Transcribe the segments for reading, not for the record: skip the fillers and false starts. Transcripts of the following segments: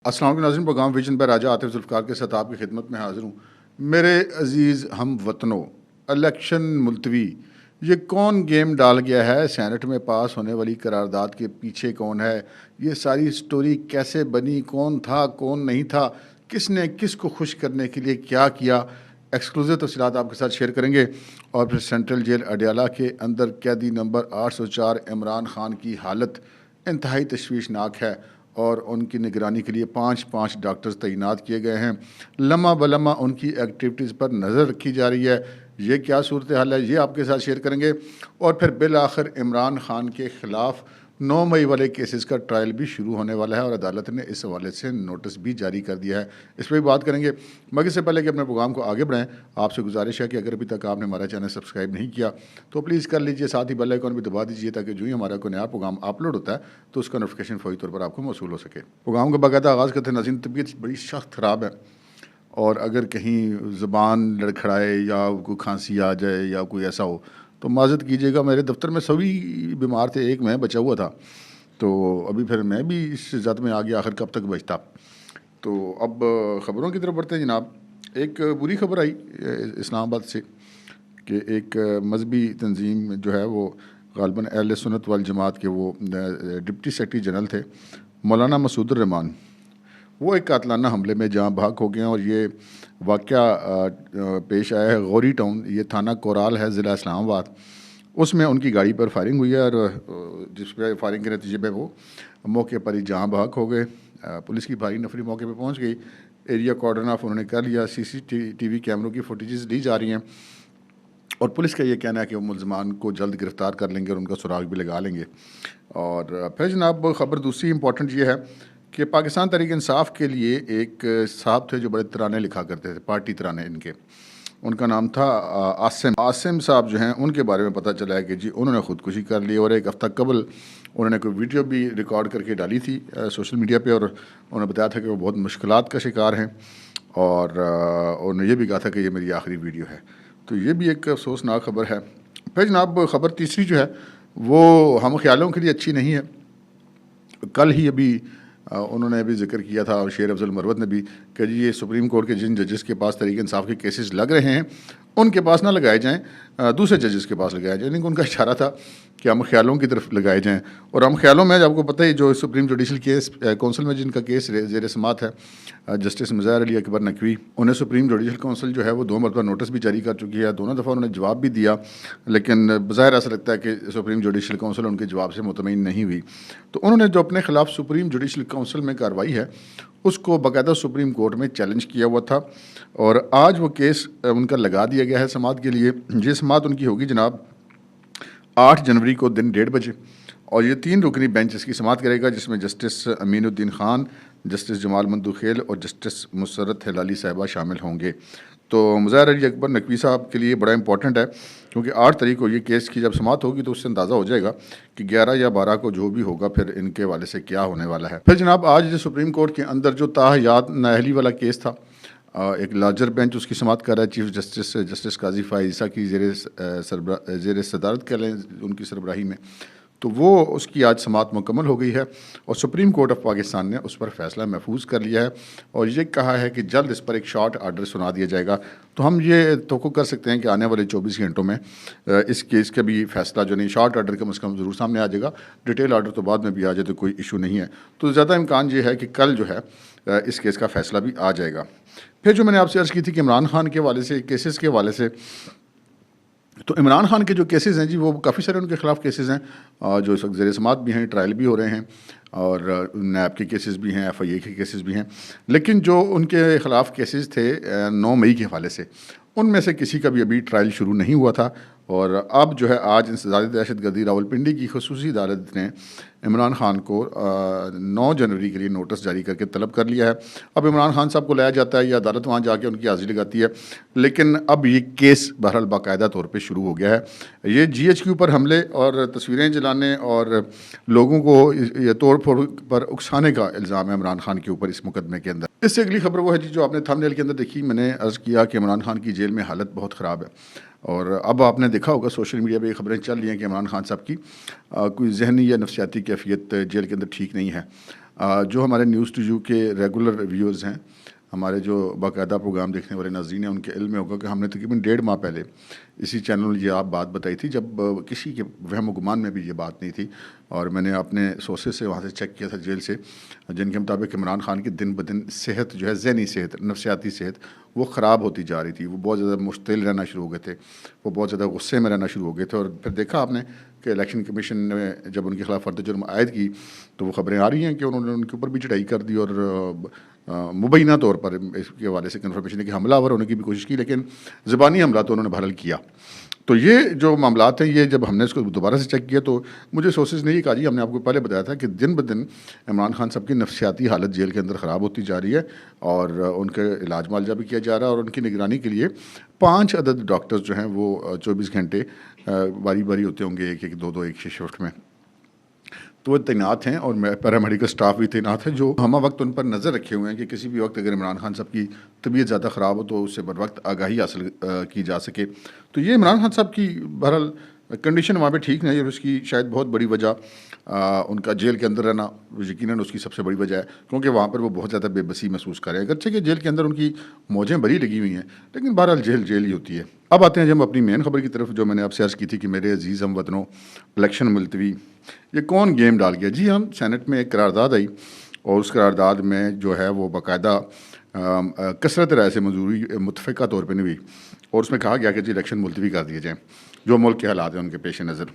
अस्सलाम वालेकुम नाज़रीन, प्रोग्राम विजन पर राजा आतिफ जुल्फ़िकार के साथ आपकी खिदमत में हाज़िर हूँ। मेरे अज़ीज़ हम वतनों, इलेक्शन मुलतवी, ये कौन गेम डाल गया है? सेनेट में पास होने वाली करारदाद के पीछे कौन है? ये सारी स्टोरी कैसे बनी? कौन था, कौन नहीं था? किसने किसको खुश करने के लिए क्या किया? एक्सक्लूसिव तफ़सीलात आपके साथ शेयर करेंगे। और फिर सेंट्रल जेल अडयाला के अंदर कैदी नंबर 804 इमरान खान की हालत इंतहाई तशवीशनाक है और उनकी निगरानी के लिए 5-5 डॉक्टर्स तैनात किए गए हैं। लम्हा बलम्हा उनकी एक्टिविटीज़ पर नज़र रखी जा रही है। ये क्या सूरत हाल है, ये आपके साथ शेयर करेंगे। और फिर बिल आखिर इमरान खान के ख़िलाफ़ 9 मई वाले केसेस का ट्रायल भी शुरू होने वाला है और अदालत ने इस हवाले से नोटिस भी जारी कर दिया है। इस पर भी बात करेंगे, मगर इससे पहले कि अपने प्रोग्राम को आगे बढ़ाएं, आपसे गुजारिश है कि अगर अभी तक आपने हमारा चैनल सब्सक्राइब नहीं किया तो प्लीज़ कर लीजिए, साथ ही बेल आइकन भी दबा दीजिए ताकि जो ही हमारा कोई नया प्रोग्राम अपलोड होता है तो उसका नोटिफिकेशन फौरी तौर पर आपको मौसूल हो सके। प्रोग्राम का बाकायदा आगाज़ करते हैं। नाज़रीन, तबीयत बड़ी सख्त ख़राब है और अगर कहीं ज़ुबान लड़खड़ाए या कोई खांसी आ जाए या कोई ऐसा हो तो माज़रत कीजिएगा। मेरे दफ्तर में सभी बीमार थे, एक मैं बचा हुआ था, तो अभी फिर मैं भी इस ज़द में आ गया, आखिर कब तक बचता। तो अब ख़बरों की तरफ बढ़ते हैं जनाब। एक बुरी खबर आई इस्लामाबाद से कि एक मजहबी तंजीम जो है वो ग़ालिबन अहले सुन्नत वल जमात के वो डिप्टी सेक्रेटरी जनरल थे मौलाना मसूद रहमान, वो एक कातलाना हमले में जहाँ भाग हो गए हैं। और ये वाक़या पेश आया है गौरी टाउन, ये थाना कोराल है, ज़िला इस्लामाबाद। उसमें उनकी गाड़ी पर फायरिंग हुई है और जिस पर फायरिंग के नतीजे में वो मौके पर ही जहाँ भाग हो गए। पुलिस की भारी नफरी मौके पर पहुँच गई, एरिया कॉर्डन ऑफ उन्होंने कर लिया, CCTV कैमरों की फुटेजेस ली जा रही हैं और पुलिस का ये कहना है कि वो मुलजमान को जल्द गिरफ़्तार कर लेंगे और उनका सुराग भी लगा लेंगे। और फिर जनाब ख़बर दूसरी इंपॉर्टेंट ये है कि पाकिस्तान तहरीक इंसाफ के लिए एक साहब थे जो बड़े तराने लिखा करते थे, पार्टी तराने इनके, उनका नाम था आसिम साहब जो हैं, उनके बारे में पता चला है कि जी उन्होंने ख़ुदकुशी कर ली। और एक हफ़्ता कबल उन्होंने कोई वीडियो भी रिकॉर्ड करके डाली थी सोशल मीडिया पे और उन्होंने बताया था कि वो बहुत मुश्किलात का शिकार हैं और उन्होंने ये भी कहा था कि ये मेरी आखिरी वीडियो है। तो ये भी एक अफसोसनाक खबर है। फिर जनाब ख़बर तीसरी जो है वो हम ख्यालों के लिए अच्छी नहीं है। कल ही अभी उन्होंने भी जिक्र किया था और शेर अफजल मरवत ने भी कि जी ये सुप्रीम कोर्ट के जिन जजेस के पास तहरीक इंसाफ के केसेस लग रहे हैं उनके पास ना लगाए जाएं, दूसरे जजेस के पास लगाए जाएं। लेकिन उनका इशारा था कि हम ख्यालों की तरफ लगाए जाएं। और हम ख्यालों में आपको पता ही जो सुप्रीम जुडिशल केस कौंसिल में जिनका केस ज़ेर समात है जस्टिस मुज़ाहिर अली अकबर नकवी, उन्हें सुप्रीम जुडिशल कौंसिल जो है वो 2 मरतबा नोटिस भी जारी कर चुकी है, दोनों दफ़ा उन्होंने जवाब भी दिया, लेकिन बज़ाहिर ऐसा लगता है कि सुप्रीम जुडिशल कौंसिल उनके जवाब से मुतमईन नहीं हुई। तो उन्होंने जो अपने ख़िलाफ़ सुप्रीम जुडिशल कौंसिल में कार्रवाई है उसको बाकायदा सुप्रीम कोर्ट में चैलेंज किया हुआ था और आज वो केस उनका लगा दिया गया है समात के लिए। ये समात उनकी होगी जनाब 8 जनवरी को दिन 1:30 बजे और ये 3 रुकनी बेंच इसकी समात करेगा, जिसमें जस्टिस अमीनुद्दीन खान, जस्टिस जमाल मंदूखेल और जस्टिस मुसर्रत हिलाली साहिबा शामिल होंगे। तो मुज़ाहिर अली अकबर नकवी साहब के लिए बड़ा इंपॉर्टेंट है क्योंकि 8 तारीख को ये केस की जब समात होगी तो उससे अंदाज़ा हो जाएगा कि 11 या 12 को जो भी होगा फिर इनके हवाले से क्या होने वाला है। फिर जनाब आज जो सुप्रीम कोर्ट के अंदर जो ताहयात नाअहली वाला केस था, एक लार्जर बेंच उसकी समात कर रहा है। चीफ जस्टिस काजी फ़ाइज़ा की ज़ेर सदारत कह लें उनकी सरबराही में, तो वो उसकी आज समात मुकम्मल हो गई है और सुप्रीम कोर्ट ऑफ पाकिस्तान ने उस पर फ़ैसला महफूज कर लिया है और ये कहा है कि जल्द इस पर एक शॉर्ट आर्डर सुना दिया जाएगा। तो हम ये तवक्को कर सकते हैं कि आने वाले 24 घंटों में इस केस का भी फ़ैसला जो नहीं, शॉर्ट आर्डर कम से कम ज़रूर सामने आ जाएगा। डिटेल आर्डर तो बाद में भी आ जाए तो कोई इशू नहीं है। तो ज़्यादा इम्कान ये है कि कल जो है इस केस का फ़ैसला भी आ जाएगा। फिर जो मैंने आपसे अर्ज़ की थी कि इमरान खान के हवाले से, केसेस के हवाले से, तो इमरान खान के जो केसेस हैं जी वो काफ़ी सारे उनके ख़िलाफ़ केसेस हैं जो इस वक्त ज़ेर समात भी हैं, ट्रायल भी हो रहे हैं और नैब के केसेस भी हैं, FIA के केसेस भी हैं। लेकिन जो उनके ख़िलाफ़ केसेस थे 9 मई के हवाले से, उनमें से किसी का भी अभी ट्रायल शुरू नहीं हुआ था और अब जो है आज इंसदादी दहशतगर्दी रावलपिंडी की खसूसी अदालत ने इमरान खान को 9 जनवरी के लिए नोटिस जारी करके तलब कर लिया है। अब इमरान खान साहब को लाया जाता है या अदालत वहाँ जाके उनकी हाज़िरी लगाती है, लेकिन अब ये केस बहरहाल बाकायदा तौर पे शुरू हो गया है। ये GHQ पर हमले और तस्वीरें जलाने और लोगों को ये तोड़ फोड़ पर उकसाने का इल्ज़ाम है इमरान खान के ऊपर इस मुकदमे के अंदर। इससे अगली खबर वो है जी जो आपने थंबनेल के अंदर देखी। मैंने अर्ज़ किया कि इमरान खान की जेल में हालत बहुत ख़राब है और अब आपने देखा होगा सोशल मीडिया पे ये खबरें चल रही हैं कि इमरान खान साहब की कोई जहनी या नफसियाती कैफियत जेल के अंदर ठीक नहीं है। जो हमारे न्यूज़ टू यू के रेगुलर व्यूअर्स हैं, हमारे जो बाकायदा प्रोग्राम देखने वाले नाज़रीन हैं, उनके इल्म में होगा कि हमने तकरीबन 1.5 माह पहले इसी चैनल में ये आप बात बताई थी, जब किसी के वहम गुमान में भी ये बात नहीं थी। और मैंने अपने सोर्सेज से वहाँ से चेक किया था जेल से, जिनके मुताबिक इमरान खान की दिन ब दिन सेहत जो है, ज़हनी सेहत, नफसियाती सेहत, वो ख़राब होती जा रही थी। वो बहुत ज़्यादा मुश्तिल रहना शुरू हो गए थे, वो बहुत ज़्यादा गुस्से में रहना शुरू हो गए थे। और फिर देखा आपने कि इलेक्शन कमीशन ने जब उनके खिलाफ फर्द जुर्म आयद की, तो वो ख़बरें आ रही हैं कि उन्होंने उनके ऊपर भी चढ़ाई कर दी और मुबैना तौर पर इसके हवाले से कन्फर्मेशन है कि हमलावर होने की भी कोशिश की, लेकिन ज़बानी हमला तो उन्होंने बहरहाल किया। तो ये जो मामलात हैं, ये जब हमने इसको दोबारा से चेक किया तो मुझे सोर्सेज ने ये कहा जी, हमने आपको पहले बताया था कि दिन ब दिन इमरान खान साहब की नफसियाती हालत जेल के अंदर ख़राब होती जा रही है और उनका इलाज मुआवजा भी किया जा रहा है। और उनकी निगरानी के लिए 5 अदद डॉक्टर्स जो हैं वो 24 घंटे बारी बारी होते होंगे, एक एक दो दो एक शिफ्ट में, तो वो तैनात हैं। और पैरामेडिकल स्टाफ भी तैनात है जो हम वक्त उन पर नज़र रखे हुए हैं कि किसी भी वक्त अगर इमरान खान साहब की तबीयत ज़्यादा ख़राब हो तो उससे बर वक्त आगाही हासिल की जा सके। तो ये इमरान खान साहब की बहरहाल कंडीशन वहाँ पे ठीक नहीं है, और उसकी शायद बहुत बड़ी वजह उनका जेल के अंदर रहना यकीनन उसकी सबसे बड़ी वजह है, क्योंकि वहाँ पर वो बहुत ज़्यादा बेबसी महसूस कर रहे हैं। अगरचे कि जेल के अंदर उनकी मौजें बड़ी लगी हुई हैं, लेकिन बहरहाल जेल जेल ही होती है। अब आते हैं जब अपनी मेन खबर की तरफ, जो मैंने आपसे अर्ज़ की थी कि मेरे अजीज़ हम वतनों, इलेक्शन मुलतवी, ये कौन गेम डाल गया। जी, हम सेनेट में एक करारदाद आई और उस करारदाद में जो है वो बाकायदा कसरत राय से मंजूरी मुतफ़िका तौर पर नहीं हुई, और उसमें कहा गया कि जी इलेक्शन मुलतवी कर दिए जाएँ, जो मुल्क के हालात हैं उनके पेश नज़र।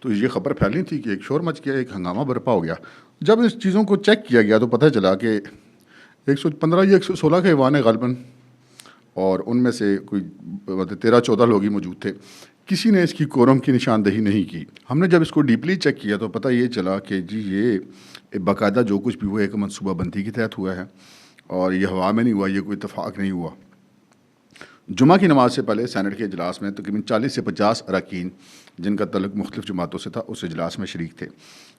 तो ये खबर फैली थी कि एक शोर मच गया, एक हंगामा बरपा हो गया। जब इस चीज़ों को चेक किया गया तो पता चला कि 115 या 116 के ऐवान है ग़ालिबन, और उनमें से कोई 13-14 लोग ही मौजूद थे। किसी ने इसकी कोरम की निशानदही नहीं की। हमने जब इसको डीपली चेक किया तो पता ये चला कि जी ये बाकायदा जो कुछ भी हुआ एक मनसूबाबंदी के तहत हुआ है, और ये हवा में नहीं हुआ, ये कोई इतफाक़ नहीं हुआ। जुमा की नमाज से पहले सेनेट के इजलास में तकरीबन 40 से 50 अरकान, जिनका तल्लुक़ मुख्तलिफ़ जमातों से था, उस इजलास में शरीक थे।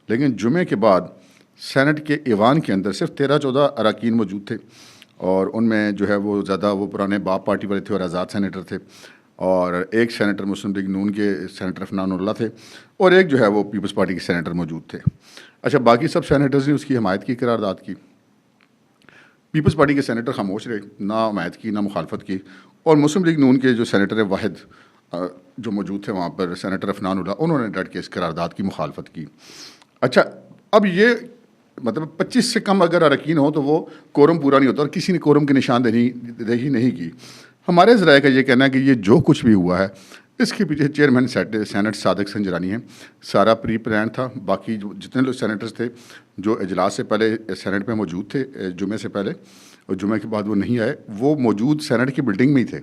लेकिन जुमे के बाद सेनेट के ऐवान के अंदर सिर्फ 13-14 अरकान मौजूद थे, और उनमें जो है वो ज़्यादा वो पुराने बाप पार्टी वाले थे और आज़ाद सेनेटर थे, और एक सेनेटर मुस्लिम लीग नून के सेनेटर अफनानुल्लाह थे, और एक जो है वो पीपल्स पार्टी के सेनेटर मौजूद थे। अच्छा, बाकी सब सेनेटर्स ने उसकी हमायत की, करारदाद की। पीपल्स पार्टी के सेनेटर खामोश रहे, ना हमायत की ना मुखालफत की, और मुस्लिम लीग नून के जो सेनेटर है वाहिद जो मौजूद थे वहाँ पर, सेनेटर अफनानुल्लाह, उन्होंने डट के इस करारदाद की मुखालफत की। अच्छा, अब ये मतलब 25 से कम अगर अरकान हो तो वो कोरम पूरा नहीं होता, और किसी ने कोरम की निशानदेही नहीं की। हमारे ज़राए का ये कहना है कि ये जो कुछ भी हुआ है, इसके पीछे चेयरमैन सेनेट सादिक संजरानी है। सारा प्री प्लान था। बाकी जितने लोग सेनेटर्स थे जो इजलास से पहले सेनेट में मौजूद थे, जुमे से पहले, और जुमे के बाद वो नहीं आए, वो मौजूद सेनेट की बिल्डिंग में ही थे,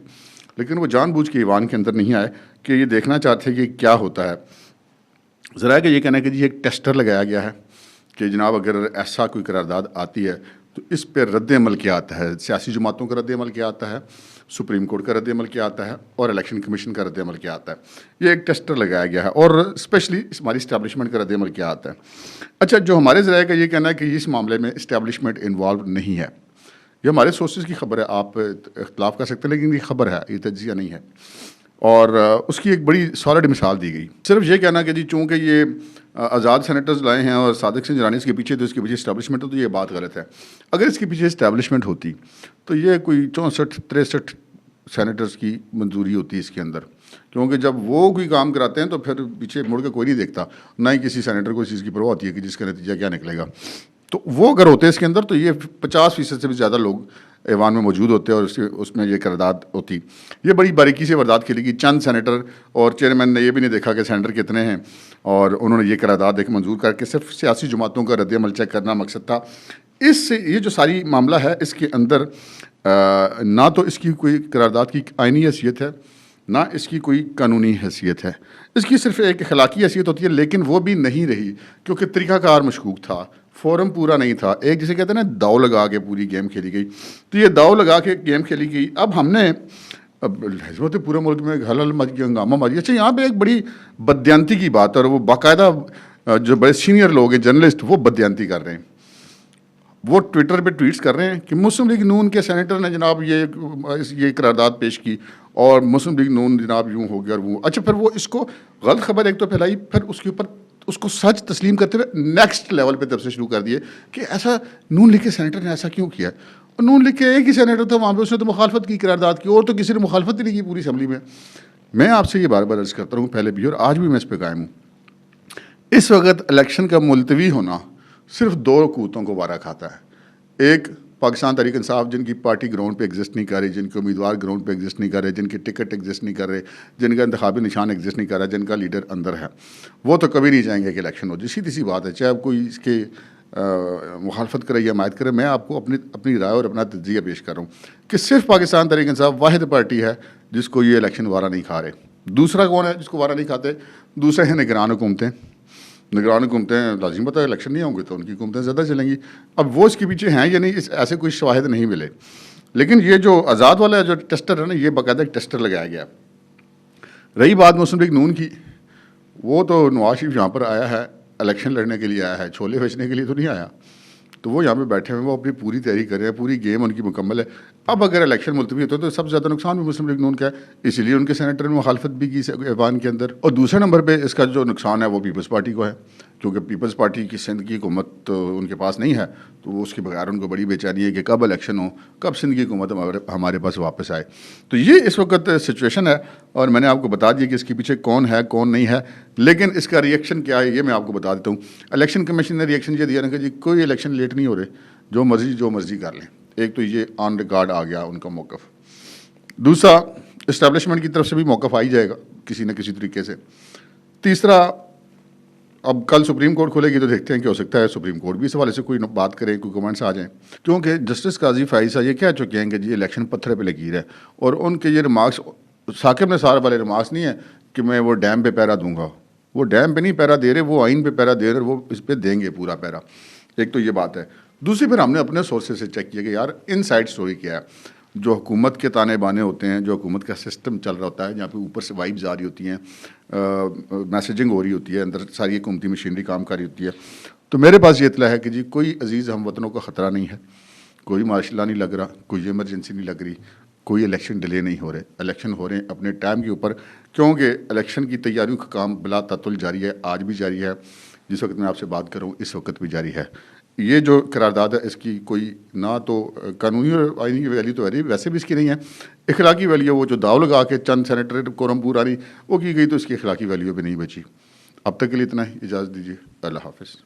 लेकिन वो जानबूझ के ईवान के अंदर नहीं आए कि ये देखना चाहते कि क्या होता है। ज़राए का ये कहना है कि जी एक टेस्टर लगाया गया है कि जनाब अगर ऐसा कोई करारदाद आती है तो इस पर रद्द अमल क्या आता है, सियासी जमातों का रद्द अमल क्या आता है, सुप्रीम कोर्ट का रद्द अमल क्या आता है, और इलेक्शन कमीशन का रद्द अमल क्या आता है। ये एक टेस्टर लगाया गया है, और स्पेशली हमारी इस्टेब्लिशमेंट का रद्द अमल क्या आता है। अच्छा, जो हमारे ज़राए का ये कहना है कि इस मामले में इस्टेब्लिशमेंट इन्वॉल्व नहीं है। ये हमारे सोर्सेज की खबर है, आप इख्तलाफ कर सकते हैं, लेकिन ये खबर है, ये तज्जिया नहीं है। और उसकी एक बड़ी सॉलिड मिसाल दी गई। सिर्फ ये कहना कि जी चूँकि ये आज़ाद सेनेटर्स लाए हैं और सादिक संजरानी इसके पीछे, तो इसके पीछे इस्टेब्लिशमेंट हो, तो ये बात गलत है। अगर इसके पीछे इस्टेब्लिशमेंट होती तो ये कोई 64-63 सेनेटर्स की मंजूरी होती इसके अंदर, क्योंकि जब वो कोई काम कराते हैं तो फिर पीछे मुड़ के कोई नहीं देखता, ना ही किसी सेनेटर को इस चीज़ की परवाह होती है कि जिसका नतीजा क्या निकलेगा। तो वो अगर होते इसके अंदर तो ये 50% से भी ज़्यादा लोग ऐवान में मौजूद होते और उसमें ये करारदाद होती। ये बड़ी बारीकी से वारदात खेली कि चंद सेनेटर और चेयरमैन ने ये भी नहीं देखा कि सेनेटर कितने हैं, और उन्होंने ये करारदाद एक मंजूर करके सिर्फ सियासी जमातों का रद्द अमल चेक करना मकसद था। इससे ये जो सारी मामला है इसके अंदर ना तो इसकी कोई करारदाद की आइनी हैसियत है, ना इसकी कोई कानूनी हैसियत है। इसकी सिर्फ एक अखलाकी हैसियत होती है, लेकिन वो भी नहीं रही क्योंकि तरीक़ाकार मशकूक था, फ़ोरम पूरा नहीं था। एक जिसे कहते हैं ना दाव लगा के पूरी गेम खेली गई, तो ये दाव लगा के गेम खेली गई। अब हमने हिजमत पूरे मुल्क में हलल मच गया, हंगामा मच गया। अच्छा, यहाँ पे एक बड़ी बदयांती की बात है, और वो बाकायदा जो बड़े सीनियर लोग हैं, जर्नलिस्ट, वो बदयांती कर रहे हैं। वो ट्विटर पे ट्वीट्स कर रहे हैं कि मुस्लिम लीग नून के सेनेटर ने जनाब ये करारदाद पेश की, और मुस्लिम लीग नून जनाब यूँ हो गया और वो। अच्छा, फिर वो इसको गलत खबर एक तो फैलाई, फिर उसके ऊपर उसको सच तस्लीम करते हुए नेक्स्ट लेवल पे तब से शुरू कर दिए कि ऐसा नून लीग के सेनेटर ने ऐसा क्यों किया। और नून लीग के एक ही सेनेटर था वहाँ पे, उसने तो मुखालफत की, करारदाद की, और तो किसी ने मुखालफत ही नहीं की पूरी असम्बली में। मैं आपसे ये बार बार अर्ज़ करता हूँ पहले भी और आज भी मैं इस पर कायम हूँ, इस वक्त इलेक्शन का मुलतवी होना सिर्फ दो कूतों को वारा खाता है। एक पाकिस्तान तहरीक इंसाफ, जिनकी पार्टी ग्राउंड पे एग्जिस्ट नहीं कर रही, जिनके उम्मीदवार ग्राउंड पे एग्जिस्ट नहीं कर रहे, जिनके टिकट एग्जिस्ट नहीं कर रहे, जिनका इंतखाबी निशान एग्जिस्ट नहीं कर रहा, जिनका लीडर अंदर है, वो तो कभी नहीं चाहेंगे कि इलेक्शन हो। सीधी सी बात है, चाहे आप कोई इसके मुखालफत करे या हिमायत करे, मैं आपको अपनी राय और अपना तजिया पेश कर रहा हूँ कि सिर्फ पाकिस्तान तहरीक इंसाफ वाहिद पार्टी है जिसको ये इलेक्शन वारा नहीं खा रहे। दूसरा कौन है जिसको वारा नहीं खाते? दूसरे हैं निगरान हुकूमतें। निगरान हुकूमतें लाजिम पता है इलेक्शन नहीं होंगे तो उनकी हुकूमतें ज़्यादा चलेंगी। अब वो इसके पीछे हैं या नहीं, इस ऐसे कोई शवाहिद नहीं मिले। लेकिन ये जो आज़ाद वाला जो टेस्टर है ना, ये बाकायदा टेस्टर लगाया गया। रही बात मुस्लिम लीग नून की, वो तो नवाज शरीफ यहाँ पर आया है इलेक्शन लड़ने के लिए आया है, छोले बेचने के लिए तो नहीं आया। तो वो यहाँ पे बैठे हुए, वो अपनी पूरी तैयारी कर रहे हैं, पूरी गेम उनकी मुकम्मल है। अब अगर इलेक्शन मुलतवी होता तो सबसे ज़्यादा नुकसान भी मुस्लिम लीग नून का है, इसीलिए उनके सेनेटर ने मुखालफत भी की ऐवान के अंदर। और दूसरे नंबर पे इसका जो नुकसान है वो पीपल्स पार्टी को है, क्योंकि पीपल्स पार्टी की सिंध की हुकूमत तो उनके पास नहीं है, तो वो उसके बगैर उनको बड़ी बेचैनी है कि कब इलेक्शन हो, कब सिंध की हुकूमत हमारे पास वापस आए। तो ये इस वक्त सिचुएशन है और मैंने आपको बता दिया कि इसके पीछे कौन है कौन नहीं है। लेकिन इसका रिएक्शन क्या है ये मैं आपको बता देता हूँ। इलेक्शन कमीशन ने रिएक्शन ये दिया ना कि जी कोई इलेक्शन लेट नहीं हो रहे, जो मर्ज़ी कर लें। एक तो ये ऑन रिकॉर्ड आ गया उनका मौक़िफ़। दूसरा, इस्टेब्लिशमेंट की तरफ से भी मौक़िफ़ आ ही जाएगा किसी न किसी तरीके से। तीसरा, अब कल सुप्रीम कोर्ट खुलेगी तो देखते हैं क्या हो सकता है, सुप्रीम कोर्ट भी इस हवाले से कोई बात करे, कोई कमेंट्स आ जाएं, क्योंकि जस्टिस काजी फाइज साहब ये कह चुके हैं कि जी इलेक्शन पत्थर पे लकीर है। और उनके ये रिमार्क्स, साकिब निसार वाले रिमार्क्स नहीं है कि मैं वो डैम पे पैरा दूंगा, वो डैम पे नहीं पैरा दे रहे, वो आइन पे पैरा दे रहे, वो इस पर देंगे पूरा पैरा। एक तो ये बात है। दूसरी, फिर हमने अपने सोर्सेज से चेक किया कि यार इनसाइड स्टोरी क्या है। जो हुकूमत के ताने बाने होते हैं, जो हुकूमत का सिस्टम चल रहा होता है, जहाँ पे ऊपर से वाइब्स आ रही होती हैं, मैसेजिंग हो रही होती है, अंदर सारी हुकूमती मशीनरी काम कर रही होती है, तो मेरे पास ये इतला है कि जी कोई अजीज़ हम वतनों का ख़तरा नहीं है, कोई मार्शल नहीं लग रहा, कोई इमरजेंसी नहीं लग रही, कोई इलेक्शन डिले नहीं हो रहे। इलेक्शन हो रहे हैं अपने टाइम के ऊपर, क्योंकि इलेक्शन की तैयारियों का काम बिला ततुल जारी है, आज भी जारी है, जिस वक्त मैं आपसे बात कर रहा हूँ इस वक्त भी जारी है। ये जो करारदाद है इसकी कोई ना तो कानूनी और आईनी वैल्यू तो है, वैसे भी इसकी नहीं है। इखलाकी वैल्यू, वो जो दाव लगा के चंद सेनेटर कोरम पूरा नहीं वो की गई, तो इसकी इखलाकी वैल्यू भी नहीं बची। अब तक के लिए इतना ही, इजाज़त दीजिए, अल्लाह हाफ़िज़।